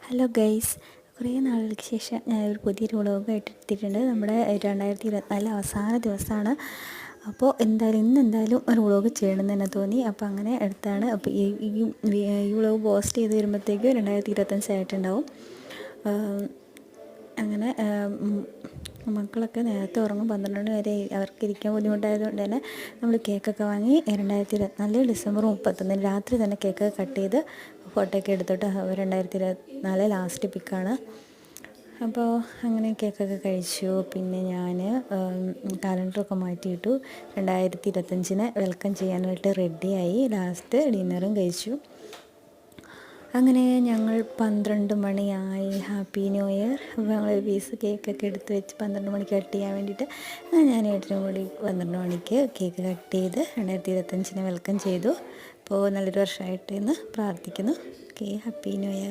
Hello guys, കുറേ നാളുകൾക്ക് ശേഷം ഞാൻ ഒരു പുതിയൊരു വ്ളോഗായിട്ട് എത്തിയിട്ടുണ്ട്. നമ്മുടെ 2024 അവസാന ദിവസമാണ്. അപ്പോൾ ഇന്നെന്തായാലും ഒരു വ്ളോഗ് ചെയ്യണമെന്ന് തന്നെ തോന്നി. അപ്പോൾ അങ്ങനെ എടുത്താണ്. അപ്പോൾ ഈ വ്ളോഗ് പോസ്റ്റ് ചെയ്ത് വരുമ്പോഴത്തേക്കും 2025 ആയിട്ടുണ്ടാവും. അങ്ങനെ മക്കളൊക്കെ നേരത്തെ ഉറങ്ങും. 12 മണി വരെ അവർക്ക് ഇരിക്കാൻ ബുദ്ധിമുട്ടായതുകൊണ്ട് തന്നെ നമ്മൾ കേക്കൊക്കെ വാങ്ങി 2024 ഡിസംബർ 31 രാത്രി തന്നെ കേക്ക് കട്ട് ചെയ്ത് ഫോട്ടോ ഒക്കെ എടുത്തിട്ട് 2024 ലാസ്റ്റ് പിക്കാണ്. അപ്പോൾ അങ്ങനെ കേക്കൊക്കെ കഴിച്ചു. പിന്നെ ഞാൻ കാലണ്ടറൊക്കെ മാറ്റിയിട്ടു. 2025 വെൽക്കം ചെയ്യാനായിട്ട് റെഡിയായി. ലാസ്റ്റ് ഡിന്നറും കഴിച്ചു. അങ്ങനെ ഞങ്ങൾ 12 മണിയായി. Happy new year. അപ്പോൾ ഞങ്ങളൊരു പീസ് കേക്കൊക്കെ എടുത്ത് വെച്ച് 12 മണിക്ക് കട്ട് ചെയ്യാൻ വേണ്ടിയിട്ട് ഞാൻ ഏട്ടനും കൂടി 12 മണിക്ക് കേക്ക് കട്ട് ചെയ്ത് 2025 വെൽക്കം ചെയ്തു. അപ്പോൾ നല്ലൊരു വർഷമായിട്ട് എന്ന് പ്രാർത്ഥിക്കുന്നു. Okay, happy new year.